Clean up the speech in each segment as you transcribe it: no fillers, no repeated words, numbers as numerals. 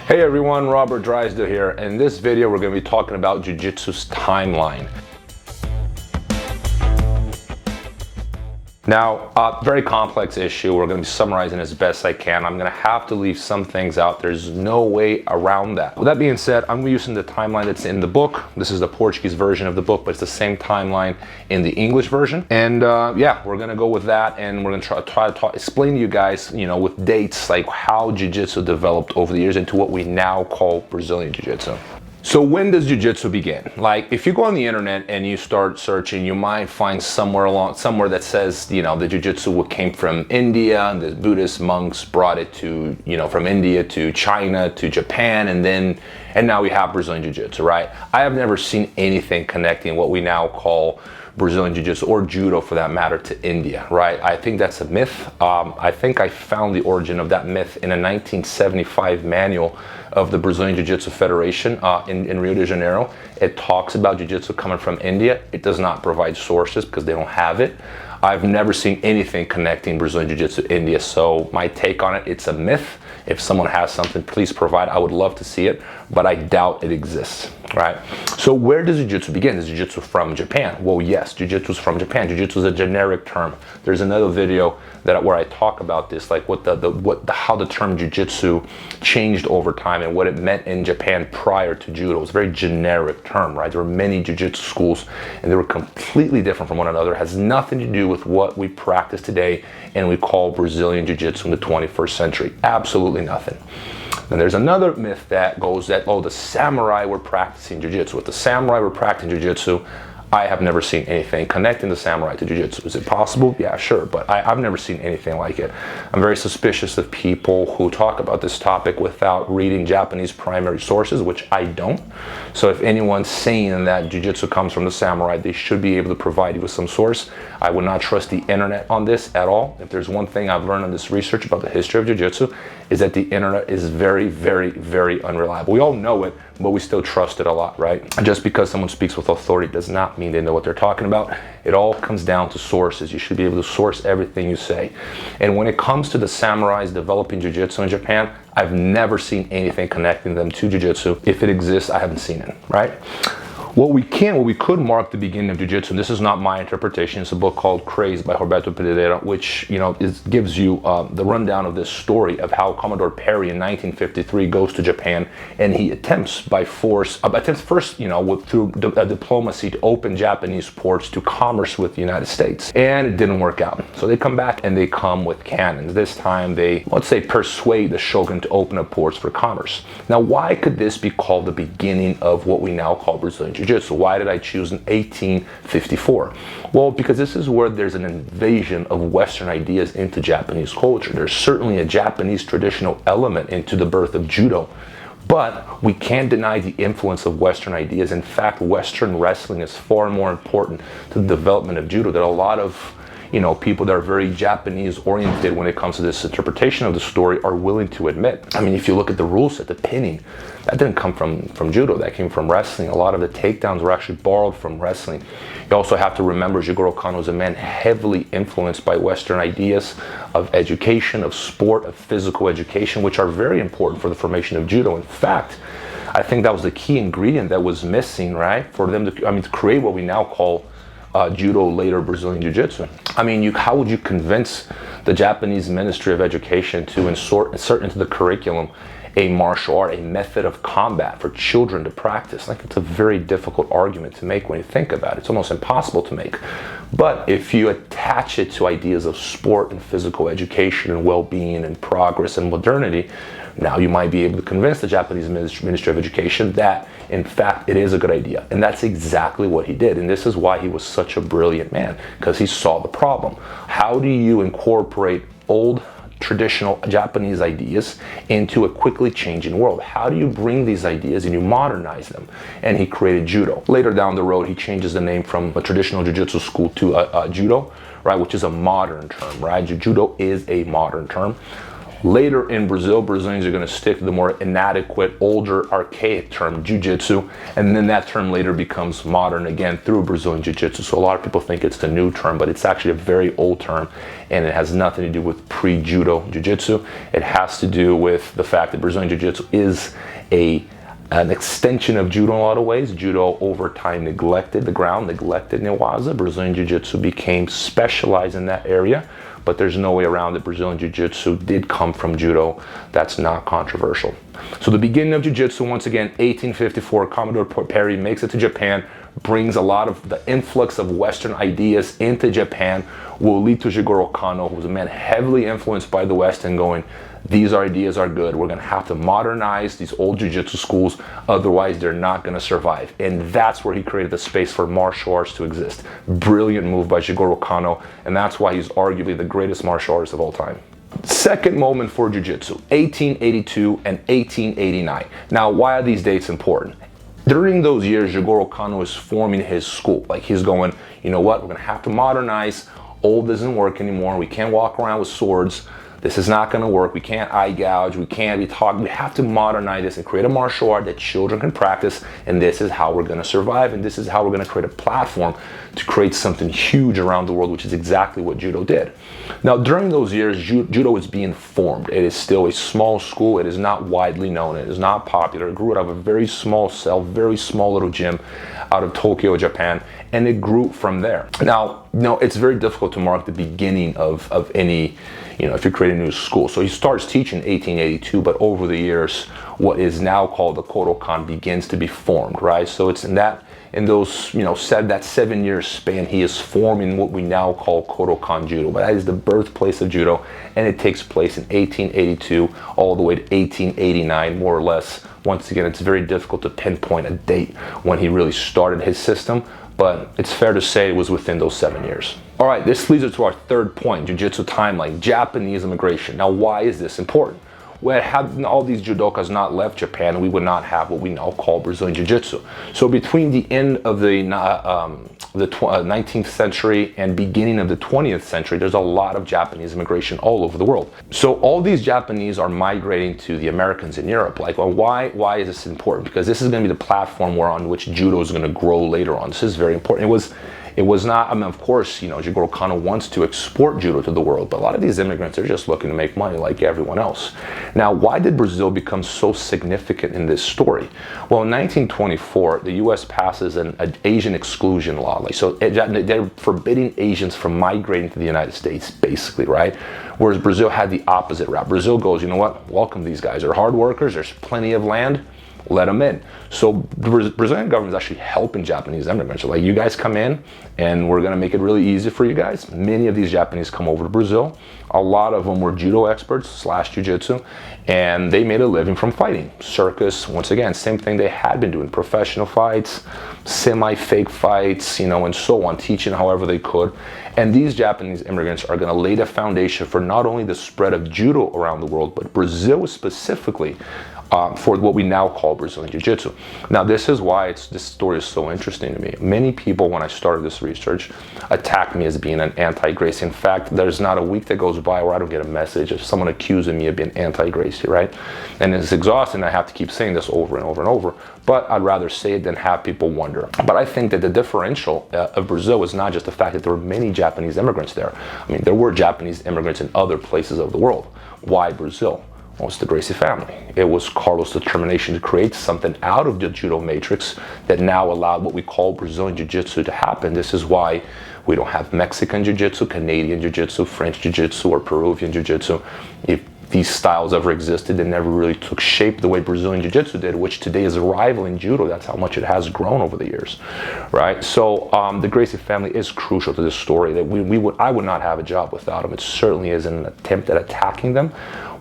Hey everyone, Robert Drysdale here. In this video, we're going to be talking about Jiu Jitsu's timeline. Now, very complex issue. We're going to be summarizing as best I can. I'm going to have to leave some things out. There's no way around that. With that being said, I'm using the timeline that's in the book. This is the Portuguese version of the book, but it's the same timeline in the English version. And yeah, we're going to go with that, and we're going to try to explain to you guys, with dates, like how Jiu Jitsu developed over the years into what we now call Brazilian Jiu Jitsu. So when does Jiu Jitsu begin? Like, if you go on the internet and you start searching, you might find somewhere that says, the Jiu Jitsu came from India, and the Buddhist monks brought it to, from India to China to Japan, and now we have Brazilian Jiu Jitsu, right? I have never seen anything connecting what we now call Brazilian Jiu Jitsu, or Judo for that matter, to India, right? I think that's a myth. I think I found the origin of that myth in a 1975 manual of the Brazilian Jiu Jitsu Federation in Rio de Janeiro. It talks about Jiu Jitsu coming from India. It does not provide sources because they don't have it. I've never seen anything connecting Brazilian Jiu Jitsu to India, so my take on it, it's a myth. If someone has something, please provide. I would love to see it, but I doubt it exists, right? So where does Jiu Jitsu begin? Is Jiu Jitsu from Japan? Well, yes, Jiu Jitsu is from Japan. Jiu Jitsu is a generic term. There's another video where I talk about this, like how the term Jiu Jitsu changed over time and what it meant in Japan prior to Judo. It's a very generic term, right? There were many Jiu Jitsu schools, and they were completely different from one another. It has nothing to do with what we practice today and we call Brazilian Jiu Jitsu in the 21st century. Absolutely nothing. And there's another myth that goes that, the samurai were practicing Jiu Jitsu. If the samurai were practicing Jiu Jitsu, I have never seen anything connecting the samurai to Jiu Jitsu. Is it possible? Yeah, sure, but I've never seen anything like it. I'm very suspicious of people who talk about this topic without reading Japanese primary sources, which I don't. So if anyone's saying that Jiu Jitsu comes from the samurai, they should be able to provide you with some source. I would not trust the internet on this at all. If there's one thing I've learned in this research about the history of Jiu Jitsu, is that the internet is very, very, very unreliable. We all know it, but we still trust it a lot, right? Just because someone speaks with authority does not mean they know what they're talking about. It all comes down to sources. You should be able to source everything you say. And when it comes to the samurais developing Jiu Jitsu in Japan, I've never seen anything connecting them to Jiu Jitsu. If it exists, I haven't seen it, right? What we could mark the beginning of Jiu Jitsu, and this is not my interpretation, it's a book called Crazed by Roberto Pereira, which gives you the rundown of this story of how Commodore Perry in 1953 goes to Japan, and he attempts first, through diplomacy to open Japanese ports to commerce with the United States, and it didn't work out. So they come back and they come with cannons. This time they, let's say, persuade the shogun to open up ports for commerce. Now, why could this be called the beginning of what we now call Brazilian Jiu Jitsu? Why did I choose in 1854? Well, because this is where there's an invasion of Western ideas into Japanese culture. There's certainly a Japanese traditional element into the birth of Judo, but we can't deny the influence of Western ideas. In fact, Western wrestling is far more important to the development of Judo than a lot of people that are very Japanese oriented when it comes to this interpretation of the story are willing to admit. I mean, if you look at the rule set, the pinning, that didn't come from Judo, that came from wrestling. A lot of the takedowns were actually borrowed from wrestling. You also have to remember Jigoro Kano was a man heavily influenced by Western ideas of education, of sport, of physical education, which are very important for the formation of Judo. In fact, I think that was the key ingredient that was missing, right? For them to create what we now call Judo, later Brazilian Jiu-Jitsu. I mean, how would you convince the Japanese Ministry of Education to insert into the curriculum a martial art, a method of combat for children to practice? Like, it's a very difficult argument to make when you think about it. It's almost impossible to make. But if you attach it to ideas of sport and physical education and well-being and progress and modernity, now you might be able to convince the Japanese Ministry of Education that, in fact, it is a good idea. And that's exactly what he did. And this is why he was such a brilliant man, because he saw the problem. How do you incorporate old traditional Japanese ideas into a quickly changing world? How do you bring these ideas and you modernize them? And he created Judo. Later down the road, he changes the name from a traditional Jiu-Jitsu school to Judo, right, which is a modern term, right? Judo is a modern term. Later in Brazil, Brazilians are going to stick to the more inadequate, older, archaic term, Jiu-Jitsu, and then that term later becomes modern again through Brazilian Jiu-Jitsu. So a lot of people think it's the new term, but it's actually a very old term, and it has nothing to do with pre-Judo Jiu-Jitsu. It has to do with the fact that Brazilian Jiu-Jitsu is an extension of Judo in a lot of ways. Judo over time neglected the ground, neglected Newaza. Brazilian Jiu-Jitsu became specialized in that area, but there's no way around it. Brazilian Jiu-Jitsu did come from Judo. That's not controversial. So the beginning of Jiu-Jitsu, once again, 1854, Commodore Perry makes it to Japan, brings a lot of the influx of Western ideas into Japan, will lead to Jigoro Kano, who was a man heavily influenced by the West and going, these ideas are good. We're going to have to modernize these old jiu-jitsu schools, otherwise they're not going to survive. And that's where he created the space for martial arts to exist. Brilliant move by Jigoro Kano, and that's why he's arguably the greatest martial artist of all time. Second moment for jiu-jitsu, 1882 and 1889. Now, why are these dates important? During those years, Jigoro Kano is forming his school. Like, he's going, you know what, we're going to have to modernize. Old doesn't work anymore. We can't walk around with swords. This is not going to work. We can't eye gouge. We can't be talking. We have to modernize this and create a martial art that children can practice. And this is how we're going to survive. And this is how we're going to create a platform to create something huge around the world, which is exactly what Judo did. Now, during those years, Judo is being formed. It is still a small school. It is not widely known. It is not popular. It grew out of a very small cell, very small little gym out of Tokyo, Japan, and it grew from there. Now, it's very difficult to mark the beginning of any, if you're creating a new school. So he starts teaching in 1882, but over the years, what is now called the Kodokan begins to be formed, right? So it's in those, that 7 year span, he is forming what we now call Kodokan Judo. But that is the birthplace of Judo, and it takes place in 1882 all the way to 1889, more or less. Once again, it's very difficult to pinpoint a date when he really started his system, but it's fair to say it was within those 7 years. All right, this leads us to our third point, Jiu-Jitsu timeline, Japanese immigration. Now, why is this important? Well, had all these judokas not left Japan, we would not have what we now call Brazilian Jiu-Jitsu. So between the end of the 19th century and beginning of the 20th century, there's a lot of Japanese immigration all over the world. So all these Japanese are migrating to the Americans in Europe. Like, well, why is this important? Because this is going to be the platform on which Judo is going to grow later on. This is very important. It was not, of course, Jigoro Kano wants to export Judo to the world, but a lot of these immigrants are just looking to make money like everyone else. Now, why did Brazil become so significant in this story? Well, in 1924, the U.S. passes an Asian exclusion law. So they're forbidding Asians from migrating to the United States, basically, right? Whereas Brazil had the opposite route. Brazil goes, you know what, welcome these guys. They're hard workers, there's plenty of land. Let them in. So the Brazilian government is actually helping Japanese immigrants. So like, you guys come in and we're going to make it really easy for you guys. Many of these Japanese come over to Brazil. A lot of them were judo experts / jiu-jitsu, and they made a living from fighting. Circus, once again, same thing they had been doing. Professional fights, semi-fake fights, and so on, teaching however they could. And these Japanese immigrants are going to lay the foundation for not only the spread of judo around the world, but Brazil specifically, for what we now call Brazilian Jiu-Jitsu. Now, this is why this story is so interesting to me. Many people, when I started this research, attacked me as being an anti-Gracie. In fact, there's not a week that goes by where I don't get a message of someone accusing me of being anti-Gracie, right? And it's exhausting. I have to keep saying this over and over and over, but I'd rather say it than have people wonder. But I think that the differential of Brazil is not just the fact that there were many Japanese immigrants there. There were Japanese immigrants in other places of the world. Why Brazil? Well, it's the Gracie family. It was Carlos' determination to create something out of the judo matrix that now allowed what we call Brazilian Jiu-Jitsu to happen. This is why we don't have Mexican Jiu-Jitsu, Canadian Jiu-Jitsu, French Jiu-Jitsu, or Peruvian Jiu-Jitsu. If these styles ever existed, they never really took shape the way Brazilian Jiu-Jitsu did, which today is rivaling Judo. That's how much it has grown over the years, right? So the Gracie family is crucial to this story. That I would not have a job without them. It certainly is an attempt at attacking them.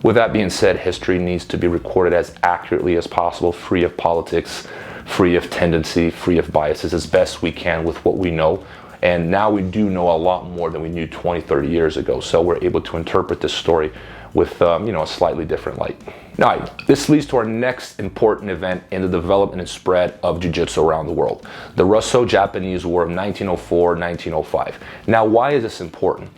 With that being said, history needs to be recorded as accurately as possible, free of politics, free of tendency, free of biases, as best we can with what we know. And now we do know a lot more than we knew 20, 30 years ago. So we're able to interpret this story with a slightly different light. Now, this leads to our next important event in the development and spread of Jiu-Jitsu around the world, the Russo-Japanese War of 1904-1905. Now, why is this important?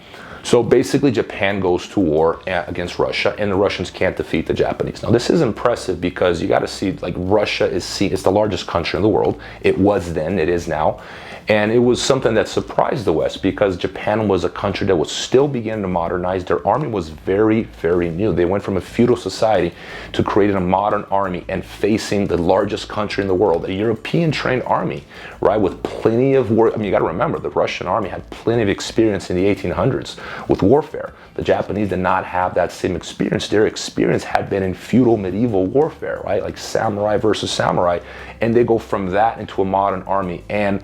So basically Japan goes to war against Russia, and the Russians can't defeat the Japanese. Now this is impressive because you got to see, like, Russia is seen, it's the largest country in the world. It was then, it is now. And it was something that surprised the West because Japan was a country that was still beginning to modernize. Their army was very, very new. They went from a feudal society to creating a modern army and facing the largest country in the world, a European trained army, right? With plenty of work. I mean, you got to remember, the Russian army had plenty of experience in the 1800s with warfare. The Japanese did not have that same experience. Their experience had been in feudal medieval warfare, right? Like samurai versus samurai. And they go from that into a modern army, and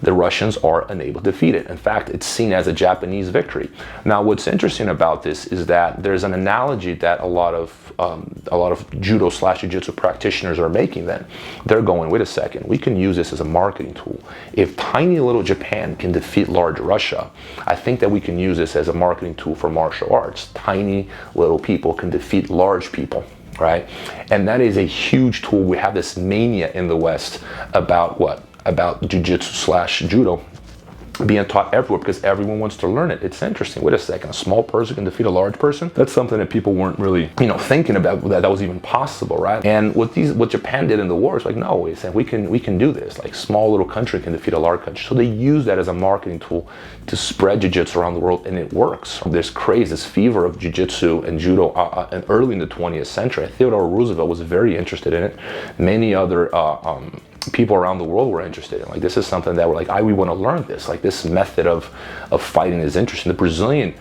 the Russians are unable to defeat it. In fact, it's seen as a Japanese victory. Now, what's interesting about this is that there's an analogy that a lot of judo / jiu-jitsu practitioners are making. Then they're going, wait a second, we can use this as a marketing tool. If tiny little Japan can defeat large Russia, I think that we can use this as a marketing tool for martial arts. Tiny little people can defeat large people. Right? And that is a huge tool. We have this mania in the West about what? About jiu-jitsu / judo being taught everywhere because everyone wants to learn it. It's interesting. Wait a second, a small person can defeat a large person? That's something that people weren't really, thinking about, that was even possible, right? And what Japan did in the war is like, no, we said we can do this. Like, small little country can defeat a large country. So they use that as a marketing tool to spread jiu-jitsu around the world, and it works. This craze, this fever of jiu-jitsu and judo and early in the 20th century. Theodore Roosevelt was very interested in it. Many other people around the world were interested in. Like, this is something that we're like, we want to learn this. Like, this method of fighting is interesting. The Brazilian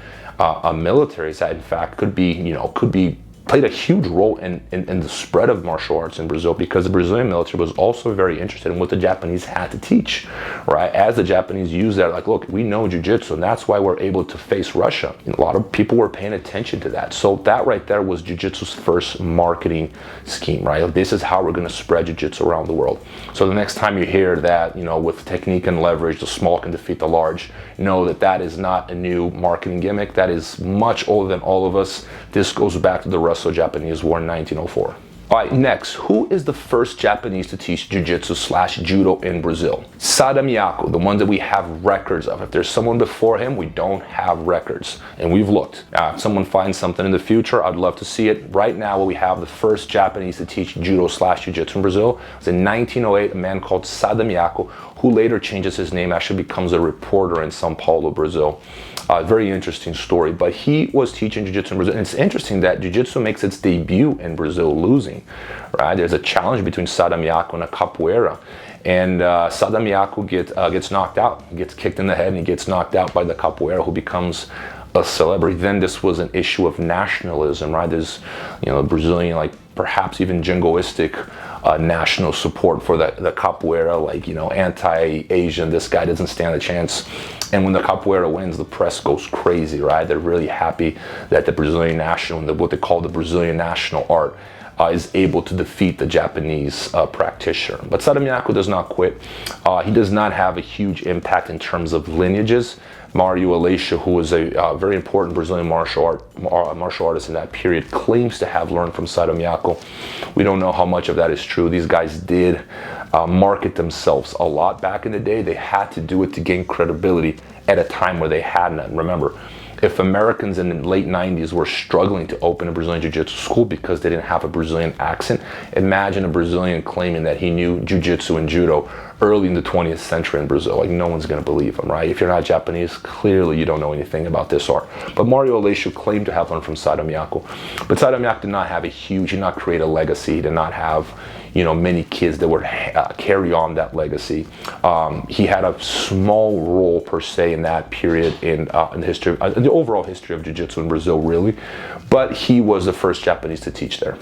military side, in fact, could be played a huge role in the spread of martial arts in Brazil, because the Brazilian military was also very interested in what the Japanese had to teach, right? As the Japanese used that, like, look, we know jiu-jitsu, and that's why we're able to face Russia. And a lot of people were paying attention to that. So that right there was jiu-jitsu's first marketing scheme, right? Like, this is how we're going to spread jiu-jitsu around the world. So the next time you hear that, with technique and leverage, the small can defeat the large, know that that is not a new marketing gimmick. That is much older than all of us. This goes back to the Russo-Japanese War in 1904. All right, next, who is the first Japanese to teach jiu-jitsu / judo in Brazil? Sadamiyaku, the one that we have records of. If there's someone before him, we don't have records, and we've looked. If someone finds something in the future, I'd love to see it. Right now, we have the first Japanese to teach judo / jiu-jitsu in Brazil. It was in 1908, a man called Sadamiyaku, who later changes his name, actually becomes a reporter in São Paulo, Brazil. Very interesting story, but he was teaching jiu-jitsu in Brazil. And it's interesting that jiu-jitsu makes its debut in Brazil losing, right? There's a challenge between Sadamiyaku and a capoeira, and Sadamiyaku gets knocked out, gets kicked in the head, and he gets knocked out by the capoeira, who becomes a celebrity. Then this was an issue of nationalism, right? There's, Brazilian, like, perhaps even jingoistic national support for the capoeira, like, anti-Asian, this guy doesn't stand a chance. And when the capoeira wins, the press goes crazy, right? They're really happy that the Brazilian national, what they call the Brazilian national art, is able to defeat the Japanese practitioner. But Sadamiyaku does not quit. He does not have a huge impact in terms of lineages. Mario Aleixo, who was a very important Brazilian martial artist in that period, claims to have learned from Sadamiyaku. We don't know how much of that is true. These guys did market themselves a lot back in the day. They had to do it to gain credibility at a time where they had none. Remember, if Americans in the late 90s were struggling to open a Brazilian Jiu-Jitsu school because they didn't have a Brazilian accent, imagine a Brazilian claiming that he knew Jiu-Jitsu and Judo early in the 20th century in Brazil. Like, no one's going to believe him, right? If you're not Japanese, clearly you don't know anything about this art. But Mario Aleixo claimed to have learned from Sadamiyaku. But Sadamiyaku did not have he did not create a legacy. He did not have, many kids that would carry on that legacy. He had a small role per se in that period in the history, the overall history of Jiu-Jitsu in Brazil, really. But he was the first Japanese to teach there.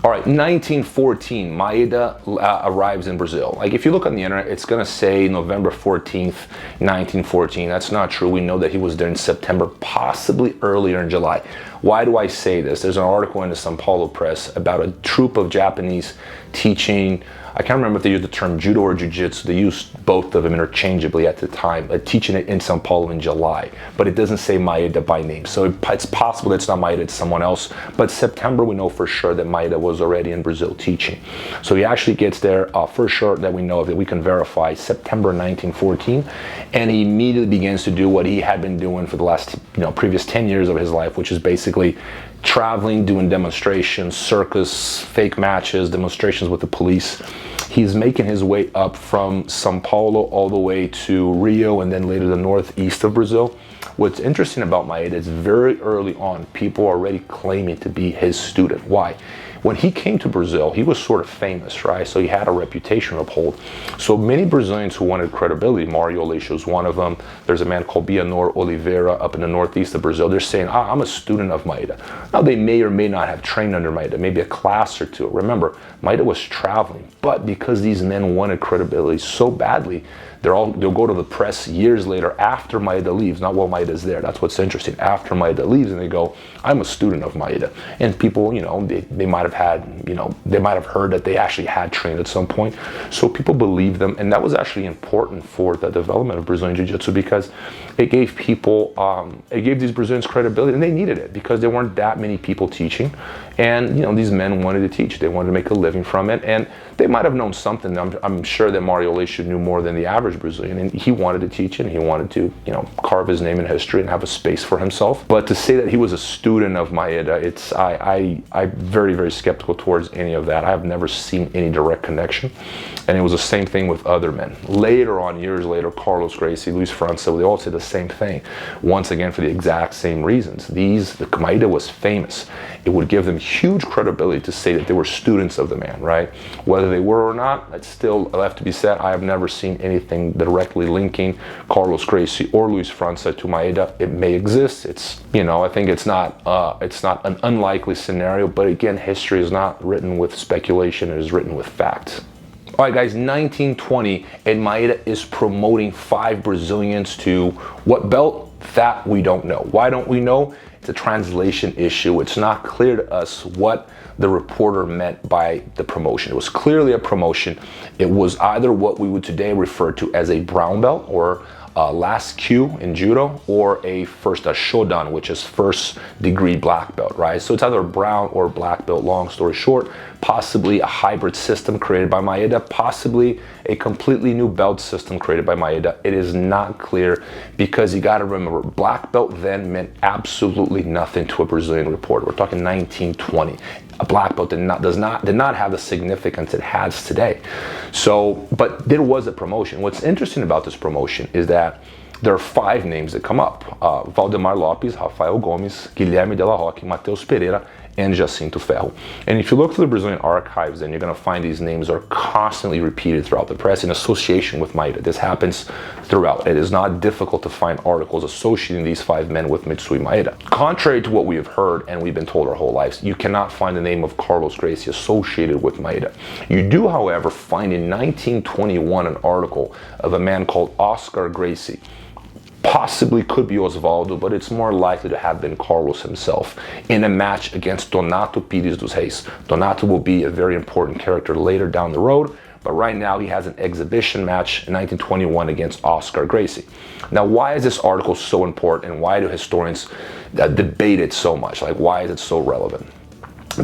All right, 1914, Maida arrives in Brazil. Like, if you look on the internet, it's going to say November 14th, 1914. That's not true. We know that he was there in September, possibly earlier in July. Why do I say this? There's an article in the São Paulo Press about a troop of Japanese teaching I can't remember if they used the term Judo or Jiu Jitsu. They used both of them interchangeably at the time, teaching it in Sao Paulo in July. But it doesn't say Maida by name. So it's possible that it's not Maida, it's someone else. But September, we know for sure that Maida was already in Brazil teaching. So he actually gets there, for sure that we know of, that we can verify, September 1914. And he immediately begins to do what he had been doing for the last, previous 10 years of his life, which is basically traveling, doing demonstrations, circus, fake matches, demonstrations with the police. He's making his way up from Sao Paulo all the way to Rio and then later the northeast of Brazil. What's interesting about Maida is very early on, people are already claiming to be his student. Why? When he came to Brazil, he was sort of famous, right? So he had a reputation to uphold. So many Brazilians who wanted credibility, Mario Aleixo is one of them. There's a man called Bianor Oliveira up in the northeast of Brazil. They're saying, I'm a student of Maida. Now, they may or may not have trained under Maida, maybe a class or two. Remember, Maida was traveling, but because these men wanted credibility so badly, they'll go to the press years later after Maida leaves, not while Maida's there. That's what's interesting. After Maida leaves, and they go, I'm a student of Maida. And people, they might have had, they might have heard that they actually had trained at some point. So people believe them. And that was actually important for the development of Brazilian Jiu-Jitsu because it gave people, it gave these Brazilians credibility, and they needed it because there weren't that many people teaching. And, these men wanted to teach. They wanted to make a living from it. And they might have known something. I'm sure that Mario Aleixo knew more than the average Brazilian, and he wanted to teach it, and he wanted to, carve his name in history and have a space for himself. But to say that he was a student of Maida, I'm very, very skeptical towards any of that. I have never seen any direct connection, and it was the same thing with other men. Later on, years later, Carlos Gracie, Luis França, they all say the same thing, once again for the exact same reasons. The Maida was famous. It would give them huge credibility to say that they were students of the man, right? Whether they were or not, that's still left to be said. I have never seen anything directly linking Carlos Gracie or Luis França to Maida. It may exist. It's, I think it's not an unlikely scenario, but again, history is not written with speculation, it is written with facts. All right, guys, 1920, and Maida is promoting 5 Brazilians to what belt? That we don't know. Why don't we know? It's a translation issue. It's not clear to us what the reporter meant by the promotion. It was clearly a promotion. It was either what we would today refer to as a brown belt or last Q in Judo, or a Shodan, which is first degree black belt, right? So it's either brown or black belt, long story short, possibly a hybrid system created by Maida, possibly a completely new belt system created by Maida. It is not clear because you got to remember, black belt then meant absolutely nothing to a Brazilian reporter. We're talking 1920. A black belt did not have the significance it has today. So, but there was a promotion. What's interesting about this promotion is that there are 5 names that come up. Valdemar Lopes, Rafael Gomes, Guilherme de la Roque, Mateus Pereira, and Jacinto Ferro. And if you look through the Brazilian archives, then you're going to find these names are constantly repeated throughout the press in association with Maida. This happens throughout. It is not difficult to find articles associating these 5 men with Mitsui Maida. Contrary to what we have heard and we've been told our whole lives, you cannot find the name of Carlos Gracie associated with Maida. You do, however, find in 1921 an article of a man called Oscar Gracie. Possibly could be Osvaldo, but it's more likely to have been Carlos himself in a match against Donato Pires dos Reis. Donato will be a very important character later down the road, but right now he has an exhibition match in 1921 against Oscar Gracie. Now, why is this article so important, and why do historians debate it so much? Like, why is it so relevant?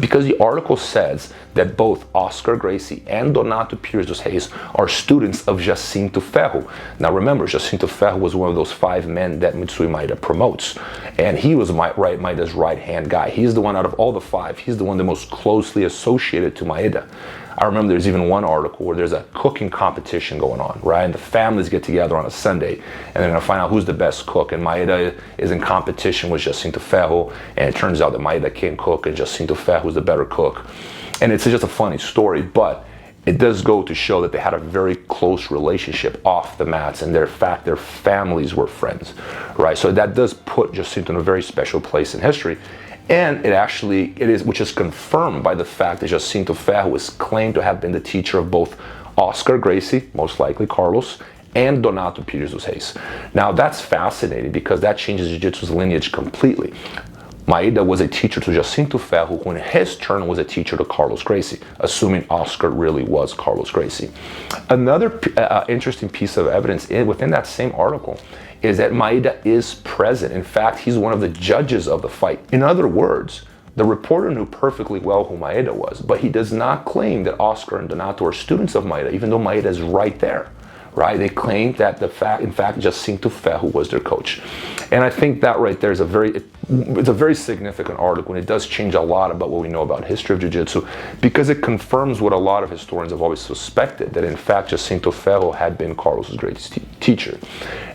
Because the article says that both Oscar Gracie and Donato Pires dos Reis are students of Jacinto Ferro. Now remember, Jacinto Ferro was one of those 5 men that Mitsui Maida promotes. And he was Maida's right-hand guy. He's the one out of all the 5, he's the one the most closely associated to Maida. I remember there's even one article where there's a cooking competition going on, right? And the families get together on a Sunday, and they're gonna find out who's the best cook. And Maida is in competition with Jacinto Ferro, and it turns out that Maida can't cook, and Jacinto Ferro is the better cook. And it's just a funny story, but it does go to show that they had a very close relationship off the mats, and their families were friends, right? So that does put Jacinto in a very special place in history. And which is confirmed by the fact that Jacinto Ferro is claimed to have been the teacher of both Oscar Gracie, most likely Carlos, and Donato Pires dos Reis. Now that's fascinating because that changes Jiu-Jitsu's lineage completely. Maida was a teacher to Jacinto Ferro, who in his turn was a teacher to Carlos Gracie, assuming Oscar really was Carlos Gracie. Another interesting piece of evidence within that same article is that Maida is present. In fact, he's one of the judges of the fight. In other words, the reporter knew perfectly well who Maida was, but he does not claim that Oscar and Donato are students of Maida, even though Maida is right there. Right? They claim that in fact, Jacinto Ferro was their coach. And I think that right there is it's a very significant article, and it does change a lot about what we know about history of Jiu-Jitsu, because it confirms what a lot of historians have always suspected, that in fact Jacinto Ferro had been Carlos's greatest teacher.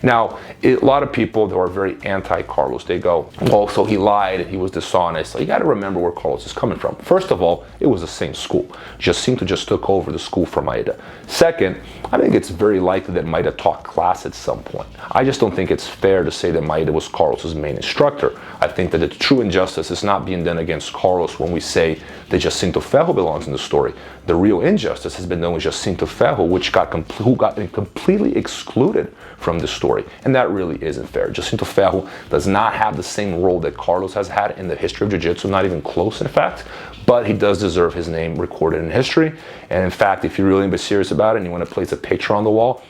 Now, a lot of people that are very anti-Carlos, they go, well, so he lied and he was dishonest. So you got to remember where Carlos is coming from. First of all, it was the same school. Jacinto just took over the school from Maida. Second, I think it's very likely that Maida taught class at some point. I just don't think it's fair to say that Maida was Carlos's main instructor. I think that the true injustice is not being done against Carlos when we say that Jacinto Ferro belongs in the story. The real injustice has been done with Jacinto Ferro, who got completely excluded from the story. And that really isn't fair. Jacinto Ferro does not have the same role that Carlos has had in the history of Jiu-Jitsu, not even close in fact, but he does deserve his name recorded in history. And in fact, if you're really serious about it and you want to place a picture on the wall,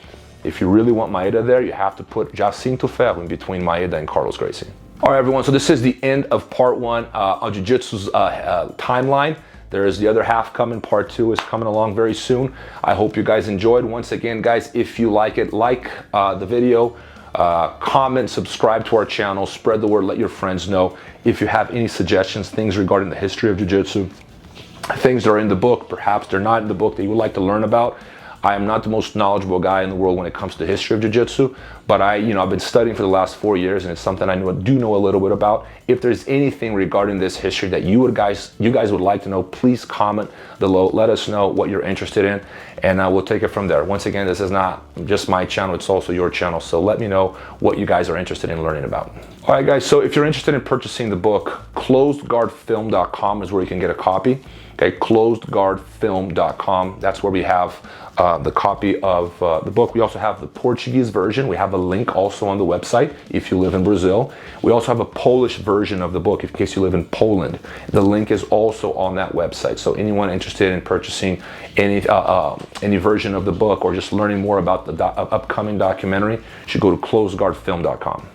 if you really want Maida there, you have to put Jacinto Ferro in between Maida and Carlos Gracie. All right, everyone, so this is the end of part one on Jiu-Jitsu's timeline. There is the other half coming. Part two is coming along very soon. I hope you guys enjoyed. Once again, guys, if you like it, like the video, comment, subscribe to our channel, spread the word, let your friends know. If you have any suggestions, things regarding the history of Jiu-Jitsu, things that are in the book, perhaps they're not in the book that you would like to learn about. I am not the most knowledgeable guy in the world when it comes to the history of Jiu-Jitsu, but I've been studying for the last 4 years, and it's something I do know a little bit about. If there's anything regarding this history that you guys would like to know, please comment below. Let us know what you're interested in, and we'll take it from there. Once again, this is not just my channel, it's also your channel, so let me know what you guys are interested in learning about. All right, guys, so if you're interested in purchasing the book, closedguardfilm.com is where you can get a copy. Okay, closedguardfilm.com. That's where we have the copy of the book. We also have the Portuguese version. We have a link also on the website if you live in Brazil. We also have a Polish version of the book in case you live in Poland. The link is also on that website. So anyone interested in purchasing any version of the book or just learning more about the upcoming documentary should go to closedguardfilm.com.